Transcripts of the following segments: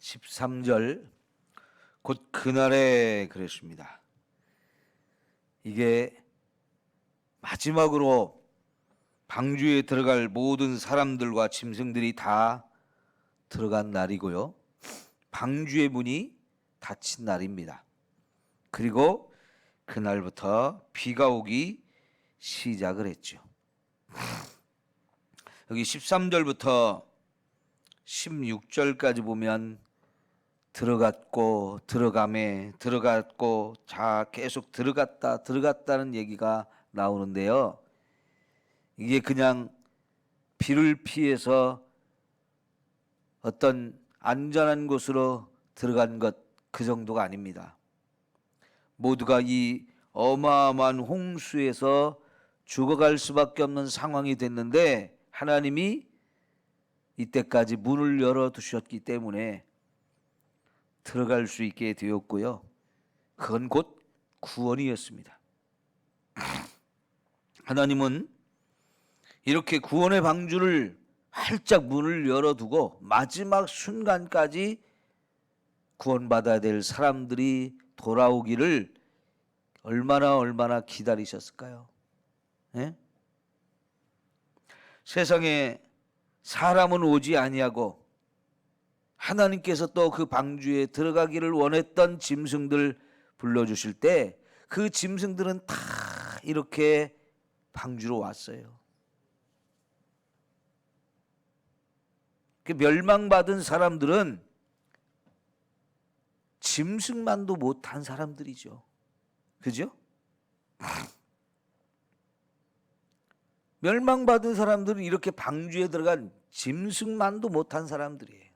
13절 곧 그날에 그랬습니다. 이게 마지막으로 방주에 들어갈 모든 사람들과 짐승들이 다 들어간 날이고요. 방주의 문이 닫힌 날입니다. 그리고 그날부터 비가 오기 시작을 했죠. 여기 13절부터 16절까지 보면 들어갔고 들어가매 들어갔고 자 계속 들어갔다는 얘기가 나오는데요. 이게 그냥 비를 피해서 어떤 안전한 곳으로 들어간 것 그 정도가 아닙니다. 모두가 이 어마어마한 홍수에서 죽어갈 수밖에 없는 상황이 됐는데 하나님이 이때까지 문을 열어두셨기 때문에 들어갈 수 있게 되었고요. 그건 곧 구원이었습니다. 하나님은 이렇게 구원의 방주를 활짝 문을 열어두고 마지막 순간까지 구원받아야 될 사람들이 돌아오기를 얼마나 기다리셨을까요? 예? 세상에 사람은 오지 아니하고 하나님께서 또 그 방주에 들어가기를 원했던 짐승들 불러주실 때 그 짐승들은 다 이렇게 방주로 왔어요. 그 멸망받은 사람들은 짐승만도 못한 사람들이죠. 그죠? 멸망받은 사람들은 이렇게 방주에 들어간 짐승만도 못한 사람들이에요.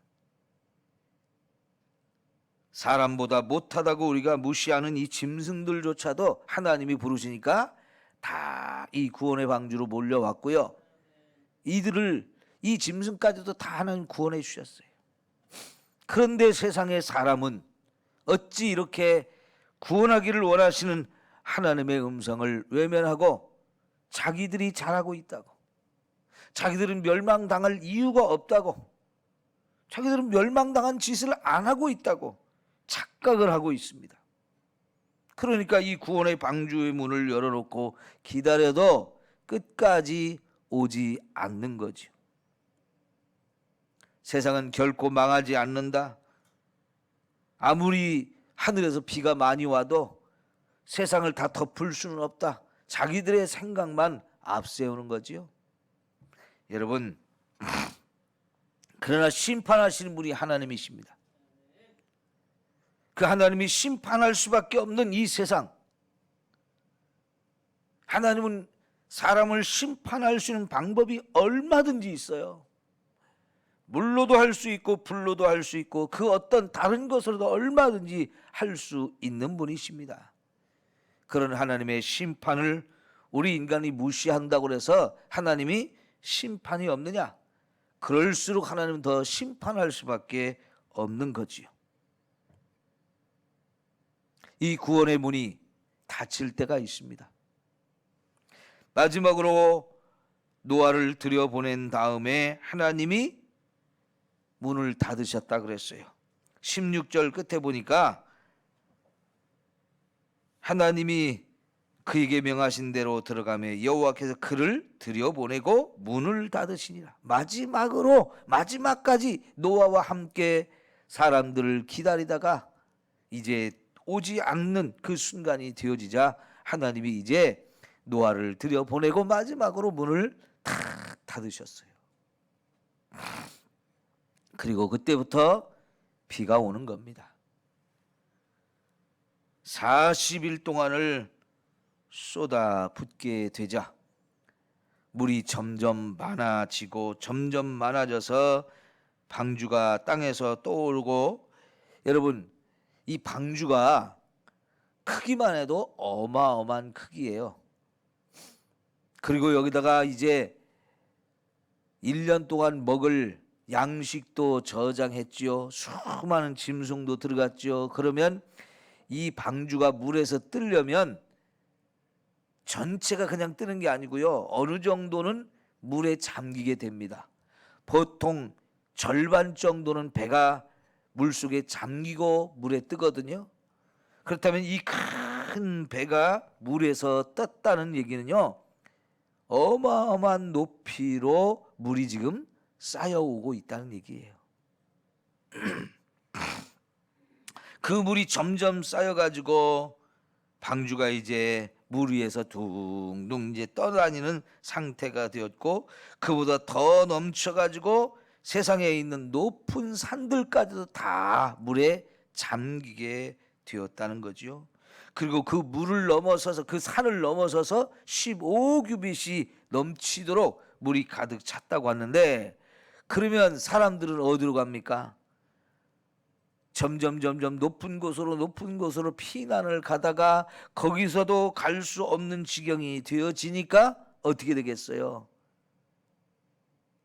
사람보다 못하다고 우리가 무시하는 이 짐승들조차도 하나님이 부르시니까 다 이 구원의 방주로 몰려왔고요. 이 짐승까지도 다 하나님 구원해 주셨어요. 그런데 세상의 사람은 어찌 이렇게 구원하기를 원하시는 하나님의 음성을 외면하고 자기들이 잘하고 있다고, 자기들은 멸망당할 이유가 없다고, 자기들은 멸망당한 짓을 안 하고 있다고 착각을 하고 있습니다. 그러니까 이 구원의 방주의 문을 열어놓고 기다려도 끝까지 오지 않는 거죠. 세상은 결코 망하지 않는다. 아무리 하늘에서 비가 많이 와도 세상을 다 덮을 수는 없다. 자기들의 생각만 앞세우는 거지요. 여러분, 그러나 심판하시는 분이 하나님이십니다. 그 하나님이 심판할 수밖에 없는 이 세상, 하나님은 사람을 심판할 수 있는 방법이 얼마든지 있어요. 물로도 할 수 있고 불로도 할 수 있고 그 어떤 다른 것으로도 얼마든지 할 수 있는 분이십니다. 그런 하나님의 심판을 우리 인간이 무시한다고 해서 하나님이 심판이 없느냐? 그럴수록 하나님은 더 심판할 수밖에 없는 거지요. 이 구원의 문이 닫힐 때가 있습니다. 마지막으로 노아를 들여보낸 다음에 하나님이 문을 닫으셨다 그랬어요. 16절 끝에 보니까 하나님이 그에게 명하신 대로 들어가며 여호와께서 그를 들여보내고 문을 닫으시니라. 마지막까지 노아와 함께 사람들을 기다리다가 이제 오지 않는 그 순간이 되어지자 하나님이 이제 노아를 들여보내고 마지막으로 문을 탁 닫으셨어요. 그리고 그때부터 비가 오는 겁니다. 40일 동안을 쏟아붓게 되자 물이 점점 많아지고 점점 많아져서 방주가 땅에서 떠오르고, 여러분 이 방주가 크기만 해도 어마어마한 크기예요. 그리고 여기다가 이제 1년 동안 먹을 양식도 저장했지요. 수많은 짐승도 들어갔죠. 그러면 이 방주가 물에서 뜨려면 전체가 그냥 뜨는 게 아니고요. 어느 정도는 물에 잠기게 됩니다. 보통 절반 정도는 배가 물속에 잠기고 물에 뜨거든요. 그렇다면 이 큰 배가 물에서 떴다는 얘기는요, 어마어마한 높이로 물이 지금 쌓여오고 있다는 얘기예요. 그 물이 점점 쌓여가지고 방주가 이제 물 위에서 둥둥 이제 떠다니는 상태가 되었고, 그보다 더 넘쳐가지고 세상에 있는 높은 산들까지도 다 물에 잠기게 되었다는 거지요. 그리고 그 물을 넘어서서, 그 산을 넘어서서 15규빗이 넘치도록 물이 가득 찼다고 하는데, 그러면 사람들은 어디로 갑니까? 점점 높은 곳으로 피난을 가다가 거기서도 갈 수 없는 지경이 되어지니까 어떻게 되겠어요?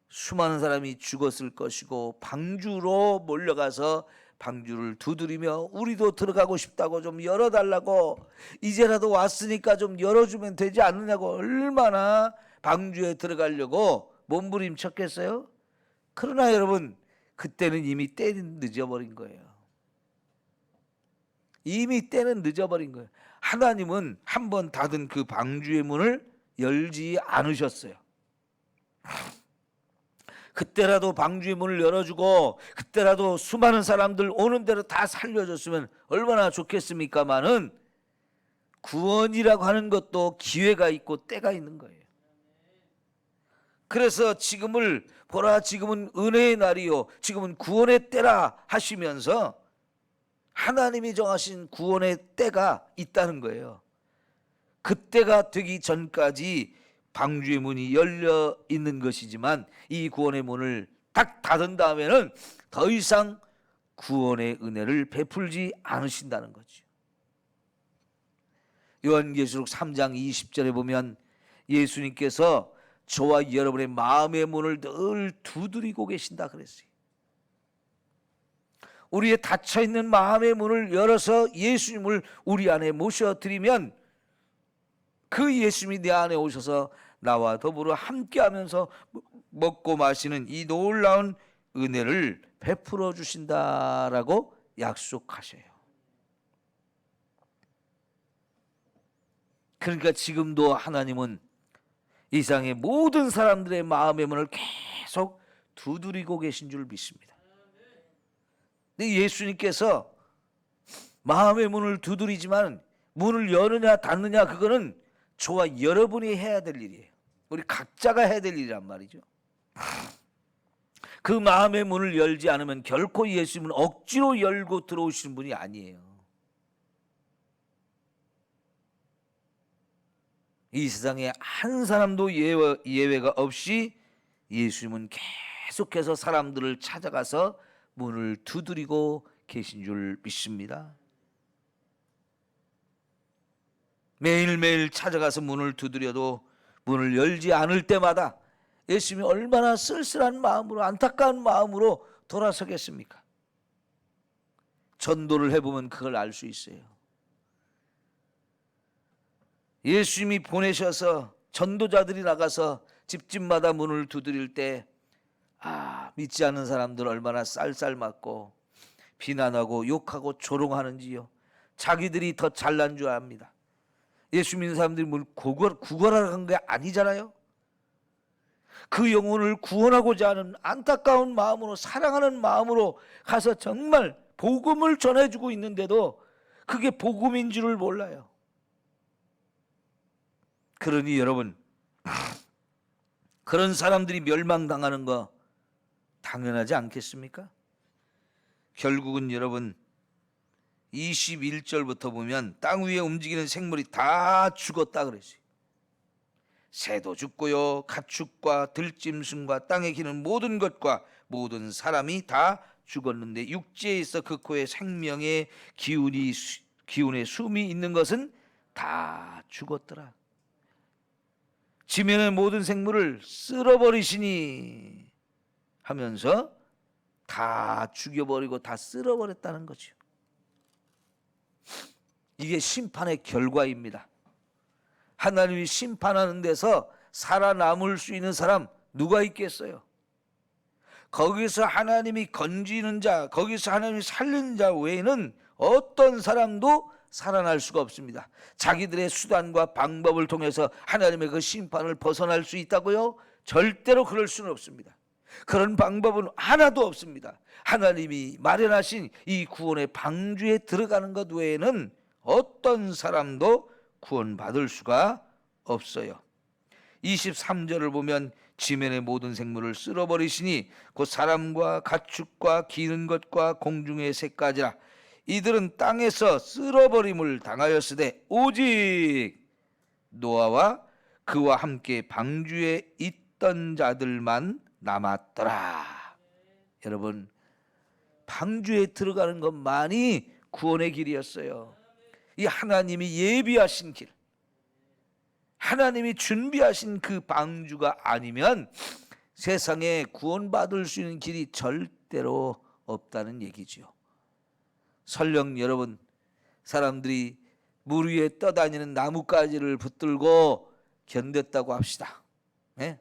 수많은 사람이 죽었을 것이고 방주로 몰려가서 방주를 두드리며 우리도 들어가고 싶다고 좀 열어달라고, 이제라도 왔으니까 좀 열어주면 되지 않느냐고 얼마나 방주에 들어가려고 몸부림쳤겠어요? 그러나 여러분, 그때는 이미 때는 늦어버린 거예요. 이미 때는 늦어버린 거예요. 하나님은 한번 닫은 그 방주의 문을 열지 않으셨어요. 그때라도 방주의 문을 열어주고 그때라도 수많은 사람들 오는 대로 다 살려줬으면 얼마나 좋겠습니까마는, 구원이라고 하는 것도 기회가 있고 때가 있는 거예요. 그래서 지금을 보라, 지금은 은혜의 날이요, 지금은 구원의 때라 하시면서 하나님이 정하신 구원의 때가 있다는 거예요. 그때가 되기 전까지 방주의 문이 열려 있는 것이지만, 이 구원의 문을 딱 닫은 다음에는 더 이상 구원의 은혜를 베풀지 않으신다는 거죠. 요한계시록 3장 20절에 보면 예수님께서 저와 여러분의 마음의 문을 늘 두드리고 계신다 그랬어요. 우리의 닫혀있는 마음의 문을 열어서 예수님을 우리 안에 모셔드리면, 그 예수님이 내 안에 오셔서 나와 더불어 함께하면서 먹고 마시는 이 놀라운 은혜를 베풀어 주신다라고 약속하셔요. 그러니까 지금도 하나님은 이 세상의 모든 사람들의 마음의 문을 계속 두드리고 계신 줄 믿습니다. 근데 예수님께서 마음의 문을 두드리지만 문을 여느냐 닫느냐, 그거는 저와 여러분이 해야 될 일이에요. 우리 각자가 해야 될 일이란 말이죠. 그 마음의 문을 열지 않으면 결코 예수님은 억지로 열고 들어오시는 분이 아니에요. 이 세상에 한 사람도 예외가 없이 예수님은 계속해서 사람들을 찾아가서 문을 두드리고 계신 줄 믿습니다. 매일매일 찾아가서 문을 두드려도 문을 열지 않을 때마다 예수님이 얼마나 쓸쓸한 마음으로, 안타까운 마음으로 돌아서겠습니까? 전도를 해보면 그걸 알 수 있어요. 예수님이 보내셔서 전도자들이 나가서 집집마다 문을 두드릴 때, 믿지 않는 사람들 얼마나 쌀쌀맞고 비난하고 욕하고 조롱하는지요. 자기들이 더 잘난 줄 압니다. 예수 믿는 사람들이 뭘 구걸하러 간 게 아니잖아요. 그 영혼을 구원하고자 하는 안타까운 마음으로, 사랑하는 마음으로 가서 정말 복음을 전해주고 있는데도 그게 복음인 줄을 몰라요. 그러니 여러분, 그런 사람들이 멸망당하는 거 당연하지 않겠습니까? 결국은 여러분, 21절부터 보면 땅 위에 움직이는 생물이 다 죽었다 그랬어요. 새도 죽고요, 가축과 들짐승과 땅에 기는 모든 것과 모든 사람이 다 죽었는데, 육지에 있어 그 코에 생명의 기운의 숨이 있는 것은 다 죽었더라. 지면의 모든 생물을 쓸어버리시니 하면서 다 죽여버리고 다 쓸어버렸다는 거죠. 이게 심판의 결과입니다. 하나님이 심판하는 데서 살아남을 수 있는 사람 누가 있겠어요? 거기서 하나님이 건지는 자, 거기서 하나님이 살리는 자 외에는 어떤 사람도 살아날 수가 없습니다. 자기들의 수단과 방법을 통해서 하나님의 그 심판을 벗어날 수 있다고요? 절대로 그럴 수는 없습니다. 그런 방법은 하나도 없습니다. 하나님이 마련하신 이 구원의 방주에 들어가는 것 외에는 어떤 사람도 구원받을 수가 없어요. 23절을 보면 지면의 모든 생물을 쓸어버리시니 곧 사람과 가축과 기는 것과 공중의 새까지라. 이들은 땅에서 쓸어버림을 당하였으되 오직 노아와 그와 함께 방주에 있던 자들만 남았더라. 여러분, 방주에 들어가는 것만이 구원의 길이었어요. 이 하나님이 예비하신 길, 하나님이 준비하신 그 방주가 아니면 세상에 구원받을 수 있는 길이 절대로 없다는 얘기죠. 설령 여러분, 사람들이 물 위에 떠다니는 나뭇가지를 붙들고 견뎠다고 합시다. 네?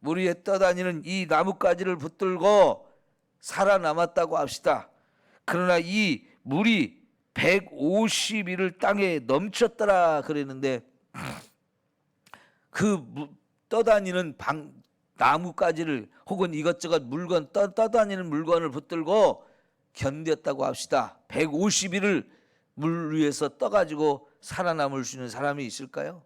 물 위에 떠다니는 이 나뭇가지를 붙들고 살아남았다고 합시다. 그러나 이 물이 150일을 땅에 넘쳤더라 그랬는데 그 떠다니는 나뭇가지를 혹은 이것저것 물건 떠다니는 물건을 붙들고 견뎠다고 합시다. 150일을 물 위에서 떠가지고 살아남을 수 있는 사람이 있을까요?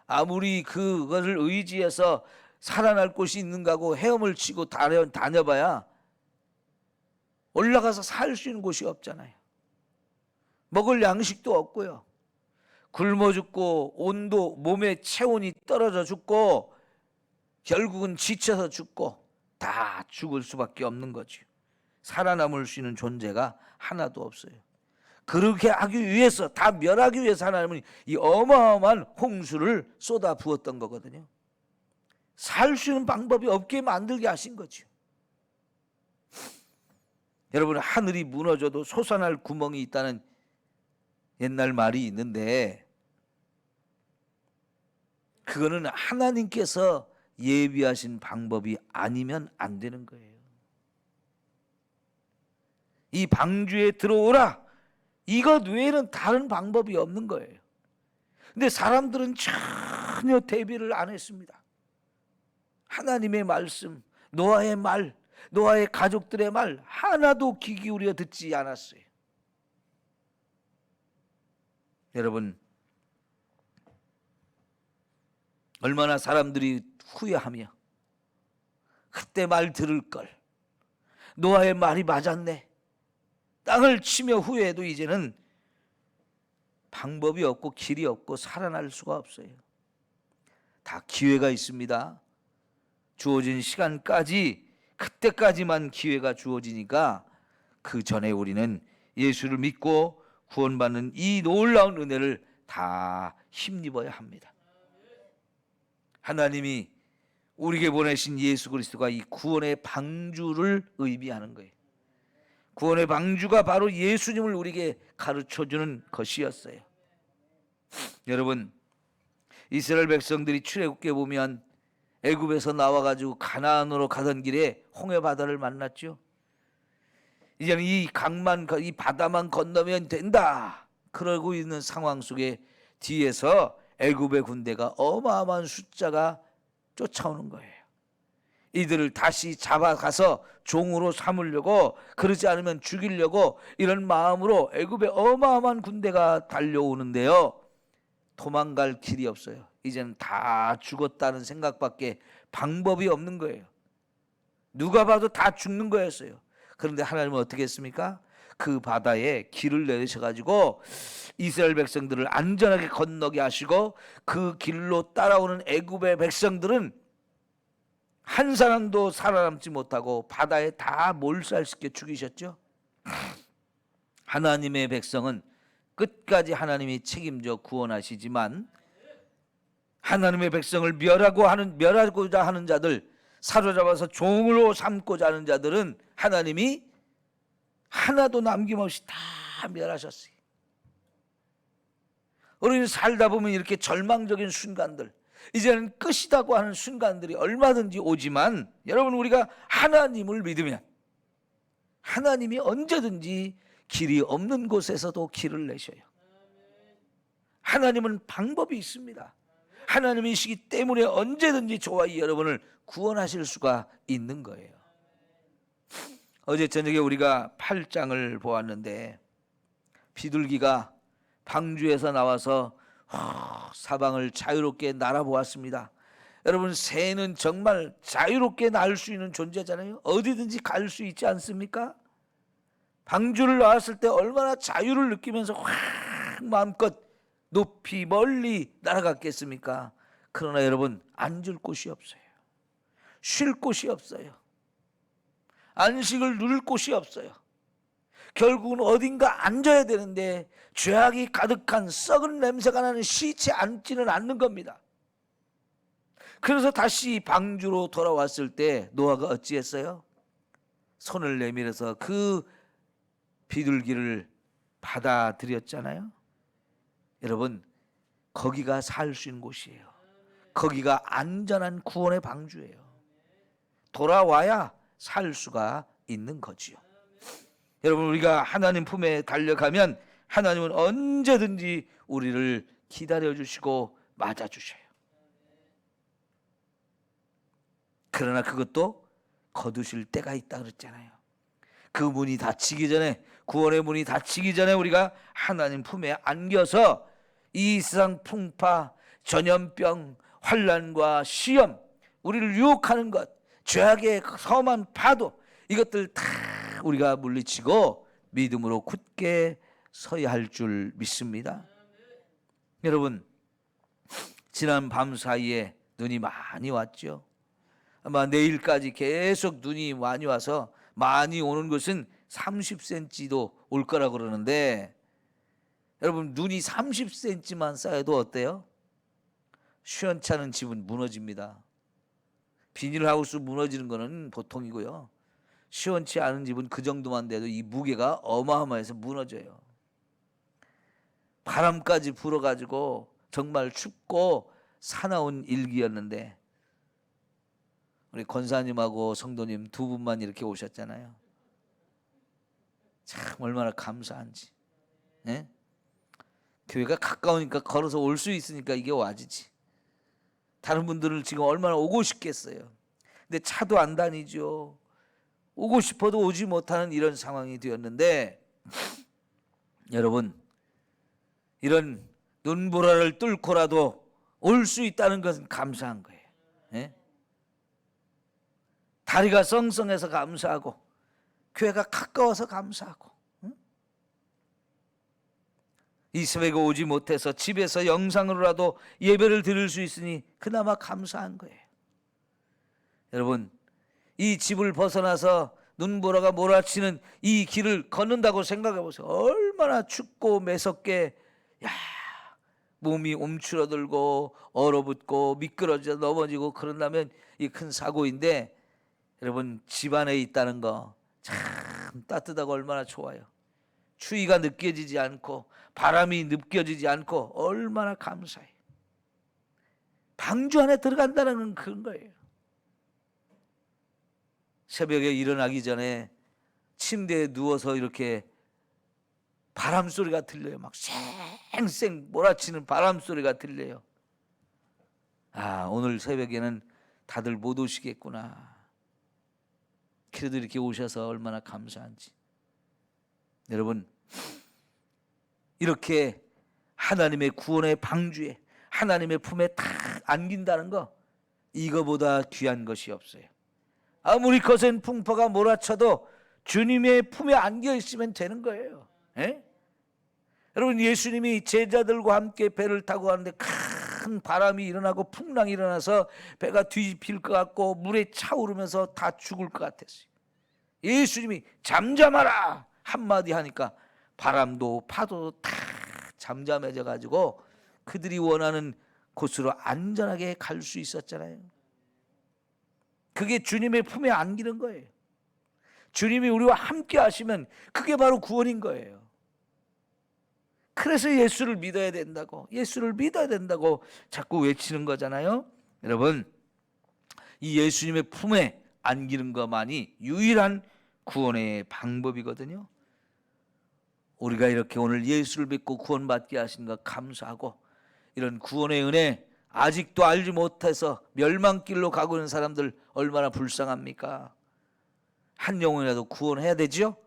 아무리 그것을 의지해서 살아날 곳이 있는가고 헤엄을 치고 다녀봐야 올라가서 살 수 있는 곳이 없잖아요. 먹을 양식도 없고요. 굶어 죽고 온도, 몸의 체온이 떨어져 죽고 결국은 지쳐서 죽고 다 죽을 수밖에 없는 거죠. 살아남을 수 있는 존재가 하나도 없어요. 그렇게 하기 위해서, 다 멸하기 위해서 하나님은 이 어마어마한 홍수를 쏟아 부었던 거거든요. 살 수 있는 방법이 없게 만들게 하신 거죠. 여러분, 하늘이 무너져도 솟아날 구멍이 있다는 옛날 말이 있는데 그거는 하나님께서 예비하신 방법이 아니면 안 되는 거예요. 이 방주에 들어오라, 이것 외에는 다른 방법이 없는 거예요. 근데 사람들은 전혀 대비를 안 했습니다. 하나님의 말씀, 노아의 말, 노아의 가족들의 말 하나도 귀 기울여 듣지 않았어요. 여러분, 얼마나 사람들이 후회하며 그때 말 들을 걸, 노아의 말이 맞았네, 땅을 치며 후회해도 이제는 방법이 없고 길이 없고 살아날 수가 없어요. 다 기회가 있습니다. 주어진 시간까지, 그때까지만 기회가 주어지니까 그 전에 우리는 예수를 믿고 구원받는 이 놀라운 은혜를 다 힘입어야 합니다. 하나님이 우리에게 보내신 예수 그리스도가 이 구원의 방주를 의미하는 거예요. 구원의 방주가 바로 예수님을 우리에게 가르쳐주는 것이었어요. 여러분, 이스라엘 백성들이 출애굽기에 보면 애굽에서 나와가지고 가나안으로 가던 길에 홍해 바다를 만났죠. 이제는 이 바다만 건너면 된다, 그러고 있는 상황 속에 뒤에서 애굽의 군대가 어마어마한 숫자가 쫓아오는 거예요. 이들을 다시 잡아가서 종으로 삼으려고, 그러지 않으면 죽이려고, 이런 마음으로 애굽의 어마어마한 군대가 달려오는데요, 도망갈 길이 없어요. 이제는 다 죽었다는 생각밖에 방법이 없는 거예요. 누가 봐도 다 죽는 거였어요. 그런데 하나님은 어떻게 했습니까? 그 바다에 길을 내리셔가지고 이스라엘 백성들을 안전하게 건너게 하시고, 그 길로 따라오는 애굽의 백성들은 한 사람도 살아남지 못하고 바다에 다 몰살시켜 죽이셨죠. 하나님의 백성은 끝까지 하나님이 책임져 구원하시지만, 하나님의 백성을 멸하고자 하는 자들, 사로잡아서 종으로 삼고자 하는 자들은 하나님이 하나도 남김없이 다 멸하셨어요. 우리는 살다 보면 이렇게 절망적인 순간들, 이제는 끝이다고 하는 순간들이 얼마든지 오지만 여러분, 우리가 하나님을 믿으면 하나님이 언제든지 길이 없는 곳에서도 길을 내셔요. 하나님은 방법이 있습니다. 하나님이시기 때문에 언제든지 저와 여러분을 구원하실 수가 있는 거예요. 어제 저녁에 우리가 8장을 보았는데 비둘기가 방주에서 나와서 사방을 자유롭게 날아보았습니다. 여러분, 새는 정말 자유롭게 날 수 있는 존재잖아요. 어디든지 갈 수 있지 않습니까? 방주를 나왔을 때 얼마나 자유를 느끼면서 확 마음껏 높이 멀리 날아갔겠습니까? 그러나 여러분, 앉을 곳이 없어요. 쉴 곳이 없어요. 안식을 누릴 곳이 없어요. 결국은 어딘가 앉아야 되는데 죄악이 가득한 썩은 냄새가 나는 시체 앉지는 않는 겁니다. 그래서 다시 방주로 돌아왔을 때 노아가 어찌했어요? 손을 내밀어서 그 비둘기를 받아들였잖아요. 여러분, 거기가 살 수 있는 곳이에요. 거기가 안전한 구원의 방주예요. 돌아와야 살 수가 있는 거지요. 여러분, 우리가 하나님 품에 달려가면 하나님은 언제든지 우리를 기다려주시고 맞아주셔요. 그러나 그것도 거두실 때가 있다 그랬잖아요. 그 문이 닫히기 전에, 구원의 문이 닫히기 전에 우리가 하나님 품에 안겨서 이 세상 풍파, 전염병, 환난과 시험, 우리를 유혹하는 것, 죄악의 험한 파도, 이것들 다 우리가 물리치고 믿음으로 굳게 서야 할 줄 믿습니다. 여러분, 지난 밤 사이에 눈이 많이 왔죠. 아마 내일까지 계속 눈이 많이 와서, 많이 오는 것은 30cm도 올 거라고 그러는데, 여러분, 눈이 30cm만 쌓여도 어때요? 시원찮은 집은 무너집니다. 비닐하우스 무너지는 거는 보통이고요. 시원치 않은 집은 그 정도만 돼도 이 무게가 어마어마해서 무너져요. 바람까지 불어가지고 정말 춥고 사나운 일기였는데 우리 권사님하고 성도님 두 분만 이렇게 오셨잖아요. 참 얼마나 감사한지. 네? 교회가 가까우니까 걸어서 올 수 있으니까 이게 와지지. 다른 분들은 지금 얼마나 오고 싶겠어요. 근데 차도 안 다니죠. 오고 싶어도 오지 못하는 이런 상황이 되었는데, 여러분, 이런 눈보라를 뚫고라도 올 수 있다는 것은 감사한 거예요. 예? 다리가 썽썽해서 감사하고, 교회가 가까워서 감사하고, 이 새벽에 오지 못해서 집에서 영상으로라도 예배를 드릴 수 있으니 그나마 감사한 거예요. 여러분, 이 집을 벗어나서 눈보라가 몰아치는 이 길을 걷는다고 생각해 보세요. 얼마나 춥고 매섭게, 몸이 움츠러들고 얼어붙고 미끄러져 넘어지고 그런다면 이 큰 사고인데, 여러분, 집 안에 있다는 거 참 따뜻하고 얼마나 좋아요. 추위가 느껴지지 않고 바람이 느껴지지 않고 얼마나 감사해요. 방주 안에 들어간다는 건 그런 거예요. 새벽에 일어나기 전에 침대에 누워서 이렇게 바람 소리가 들려요. 막 쌩쌩 몰아치는 바람 소리가 들려요. 아, 오늘 새벽에는 다들 못 오시겠구나. 그래도 이렇게 오셔서 얼마나 감사한지. 여러분, 이렇게 하나님의 구원의 방주에, 하나님의 품에 딱 안긴다는 거, 이거보다 귀한 것이 없어요. 아무리 거센 풍파가 몰아쳐도 주님의 품에 안겨 있으면 되는 거예요. 에? 여러분, 예수님이 제자들과 함께 배를 타고 가는데 큰 바람이 일어나고 풍랑이 일어나서 배가 뒤집힐 것 같고 물에 차오르면서 다 죽을 것 같았어요. 예수님이 잠잠하라 한마디 하니까 바람도 파도도 다 잠잠해져 가지고 그들이 원하는 곳으로 안전하게 갈 수 있었잖아요. 그게 주님의 품에 안기는 거예요. 주님이 우리와 함께 하시면 그게 바로 구원인 거예요. 그래서 예수를 믿어야 된다고, 예수를 믿어야 된다고 자꾸 외치는 거잖아요. 여러분, 이 예수님의 품에 안기는 것만이 유일한 구원의 방법이거든요. 우리가 이렇게 오늘 예수를 믿고 구원받게 하신 것 감사하고, 이런 구원의 은혜 아직도 알지 못해서 멸망길로 가고 있는 사람들 얼마나 불쌍합니까? 한 영혼이라도 구원해야 되죠.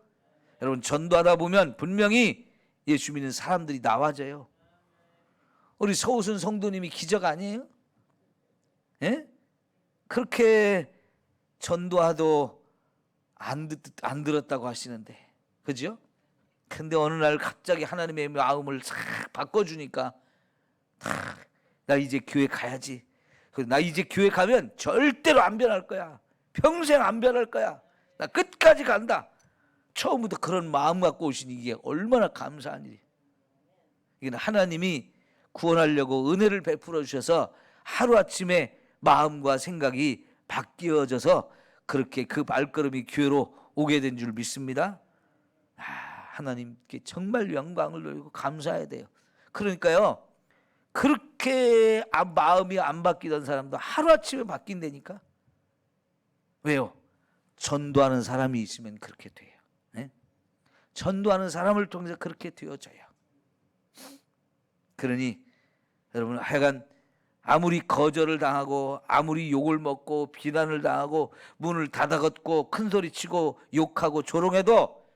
여러분, 전도하다 보면 분명히 예수 믿는 사람들이 나와져요. 우리 서우순 성도님이 기적 아니에요? 예? 그렇게 전도하도 안 들었다고 하시는데, 그죠? 근데 어느 날 갑자기 하나님의 마음을 싹 바꿔주니까 나 이제 교회 가야지. 나 이제 교회 가면 절대로 안 변할 거야. 평생 안 변할 거야. 나 끝까지 간다. 처음부터 그런 마음 갖고 오신 이게 얼마나 감사한 일이에요. 이건 하나님이 구원하려고 은혜를 베풀어 주셔서 하루아침에 마음과 생각이 바뀌어져서 그렇게 그 발걸음이 교회로 오게 된 줄 믿습니다. 하나님께 정말 영광을 돌리고 감사해야 돼요. 그러니까요, 그렇게 마음이 안 바뀌던 사람도 하루아침에 바뀐다니까. 왜요? 전도하는 사람이 있으면 그렇게 돼요. 네? 전도하는 사람을 통해서 그렇게 되어져요. 그러니 여러분, 하여간 아무리 거절을 당하고 아무리 욕을 먹고 비난을 당하고 문을 닫아걷고 큰소리치고 욕하고 조롱해도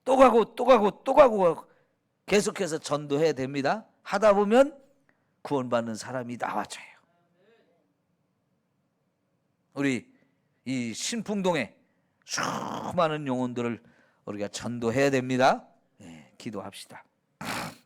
또 가고 또 가고 또 가고 계속해서 전도해야 됩니다. 하다 보면 구원받는 사람이 나와져요. 우리 이 신풍동에 수많은 영혼들을 우리가 전도해야 됩니다. 네, 기도합시다.